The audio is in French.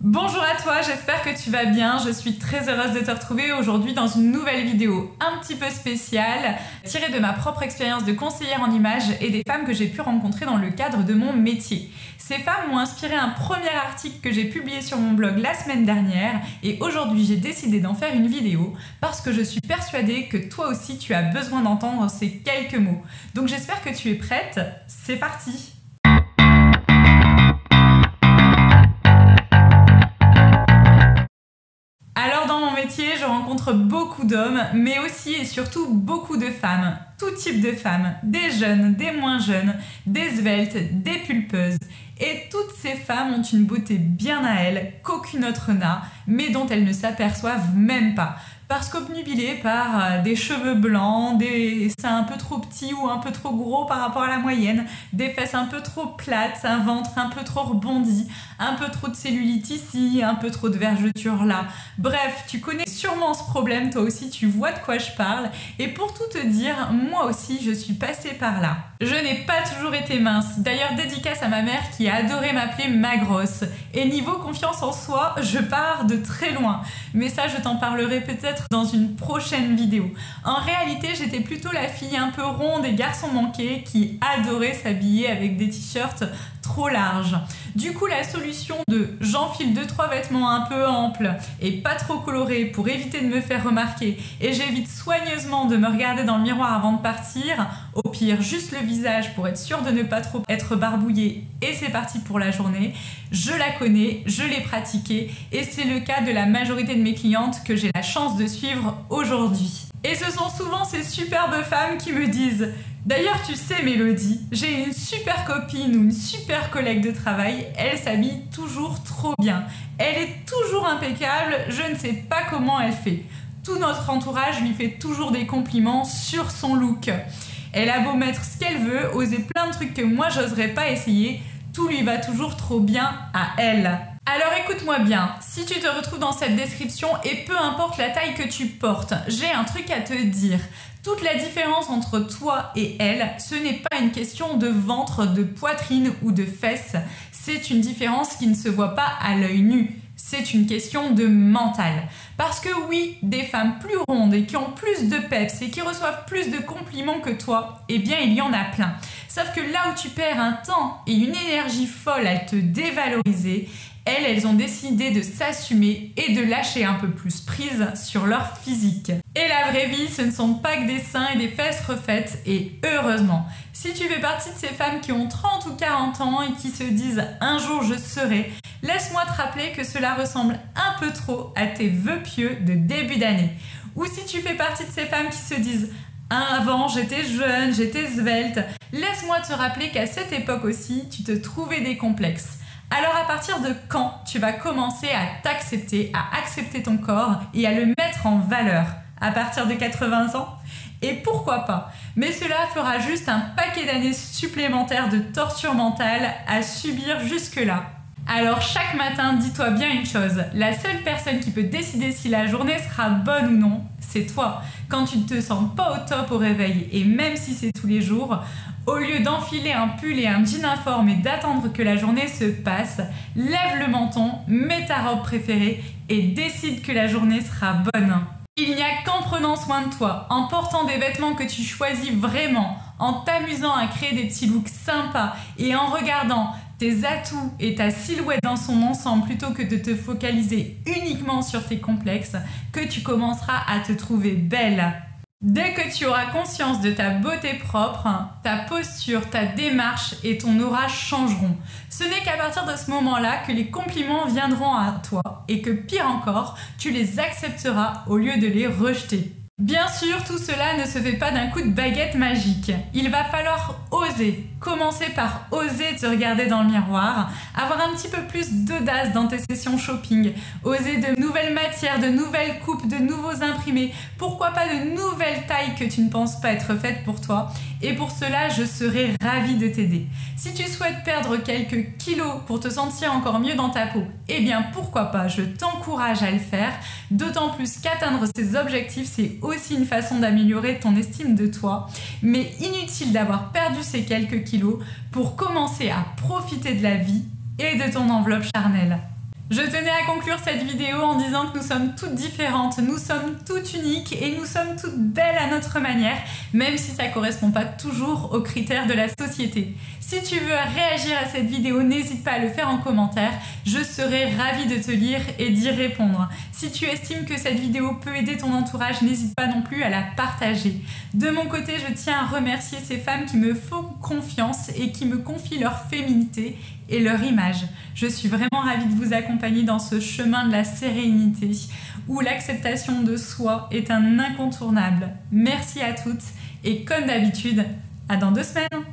Bonjour à toi, j'espère que tu vas bien. Je suis très heureuse de te retrouver aujourd'hui dans une nouvelle vidéo un petit peu spéciale, tirée de ma propre expérience de conseillère en images et des femmes que j'ai pu rencontrer dans le cadre de mon métier. Ces femmes m'ont inspiré un premier article que j'ai publié sur mon blog la semaine dernière et aujourd'hui j'ai décidé d'en faire une vidéo parce que je suis persuadée que toi aussi tu as besoin d'entendre ces quelques mots. Donc j'espère que tu es prête, c'est parti! Alors dans mon métier, je rencontre beaucoup d'hommes, mais aussi et surtout beaucoup de femmes. Tout type de femmes, des jeunes, des moins jeunes, des sveltes, des pulpeuses. Et toutes ces femmes ont une beauté bien à elles, qu'aucune autre n'a, mais dont elles ne s'aperçoivent même pas. Parce qu'obnubilées par des cheveux blancs, des seins un peu trop petits ou un peu trop gros par rapport à la moyenne, des fesses un peu trop plates, un ventre un peu trop rebondi, un peu trop de cellulite ici, un peu trop de vergeture là. Bref, tu connais sûrement ce problème, toi aussi tu vois de quoi je parle. Et pour tout te dire, moi aussi je suis passée par là. Je n'ai pas toujours été mince. D'ailleurs, dédicace à ma mère qui a adoré m'appeler ma grosse. Et niveau confiance en soi, je pars de très loin. Mais ça, je t'en parlerai peut-être dans une prochaine vidéo. En réalité, j'étais plutôt la fille un peu ronde et garçon manqué qui adorait s'habiller avec des t-shirts trop larges. Du coup, la solution de j'enfile 2-3 vêtements un peu amples et pas trop colorés pour éviter de me faire remarquer et j'évite soigneusement de me regarder dans le miroir avant de partir, au pire juste le visage pour être sûre de ne pas trop être barbouillée et c'est parti pour la journée. Je la connais, je l'ai pratiquée et c'est le cas de la majorité de mes clientes que j'ai la chance de suivre aujourd'hui. Et ce sont souvent ces superbes femmes qui me disent « D'ailleurs, tu sais Mélodie, j'ai une super copine ou une super collègue de travail, elle s'habille toujours trop bien. Elle est toujours impeccable, je ne sais pas comment elle fait. Tout notre entourage lui fait toujours des compliments sur son look. Elle a beau mettre ce qu'elle veut, oser plein de trucs que moi j'oserais pas essayer, tout lui va toujours trop bien à elle. » Alors écoute-moi bien, si tu te retrouves dans cette description et peu importe la taille que tu portes, j'ai un truc à te dire. Toute la différence entre toi et elle, ce n'est pas une question de ventre, de poitrine ou de fesses. C'est une différence qui ne se voit pas à l'œil nu. C'est une question de mental. Parce que oui, des femmes plus rondes et qui ont plus de peps et qui reçoivent plus de compliments que toi, eh bien il y en a plein. Sauf que là où tu perds un temps et une énergie folle à te dévaloriser, elles ont décidé de s'assumer et de lâcher un peu plus prise sur leur physique. Et la vraie vie, ce ne sont pas que des seins et des fesses refaites, et heureusement. Si tu fais partie de ces femmes qui ont 30 ou 40 ans et qui se disent « un jour je serai », laisse-moi te rappeler que cela ressemble un peu trop à tes vœux pieux de début d'année. Ou si tu fais partie de ces femmes qui se disent « avant j'étais jeune, j'étais svelte », laisse-moi te rappeler qu'à cette époque aussi, tu te trouvais des complexes. Alors à partir de quand tu vas commencer à t'accepter, à accepter ton corps et à le mettre en valeur? À partir de 80 ans? Et pourquoi pas? Mais cela fera juste un paquet d'années supplémentaires de torture mentale à subir jusque-là. Alors chaque matin, dis-toi bien une chose, la seule personne qui peut décider si la journée sera bonne ou non, c'est toi. Quand tu ne te sens pas au top au réveil, et même si c'est tous les jours, au lieu d'enfiler un pull et un jean informe et d'attendre que la journée se passe, lève le menton, mets ta robe préférée et décide que la journée sera bonne. Il n'y a qu'en prenant soin de toi, en portant des vêtements que tu choisis vraiment, en t'amusant à créer des petits looks sympas et en regardant tes atouts et ta silhouette dans son ensemble plutôt que de te focaliser uniquement sur tes complexes, que tu commenceras à te trouver belle. Dès que tu auras conscience de ta beauté propre, ta posture, ta démarche et ton aura changeront. Ce n'est qu'à partir de ce moment-là que les compliments viendront à toi et que pire encore, tu les accepteras au lieu de les rejeter. Bien sûr, tout cela ne se fait pas d'un coup de baguette magique. Il va falloir oser. Commencer par oser te regarder dans le miroir, avoir un petit peu plus d'audace dans tes sessions shopping, oser de nouvelles matières, de nouvelles coupes, de nouveaux imprimés, pourquoi pas de nouvelles tailles que tu ne penses pas être faites pour toi. Et pour cela, je serai ravie de t'aider. Si tu souhaites perdre quelques kilos pour te sentir encore mieux dans ta peau, eh bien pourquoi pas, je t'encourage à le faire, d'autant plus qu'atteindre ces objectifs, c'est aussi une façon d'améliorer ton estime de toi, mais inutile d'avoir perdu ces quelques kilos pour commencer à profiter de la vie et de ton enveloppe charnelle. Je tenais à conclure cette vidéo en disant que nous sommes toutes différentes, nous sommes toutes uniques et nous sommes toutes belles à notre manière, même si ça ne correspond pas toujours aux critères de la société. Si tu veux réagir à cette vidéo, n'hésite pas à le faire en commentaire, je serai ravie de te lire et d'y répondre. Si tu estimes que cette vidéo peut aider ton entourage, n'hésite pas non plus à la partager. De mon côté, je tiens à remercier ces femmes qui me font confiance et qui me confient leur féminité et leur image. Je suis vraiment ravie de vous accompagner dans ce chemin de la sérénité où l'acceptation de soi est un incontournable. Merci à toutes et comme d'habitude, à dans 2 semaines.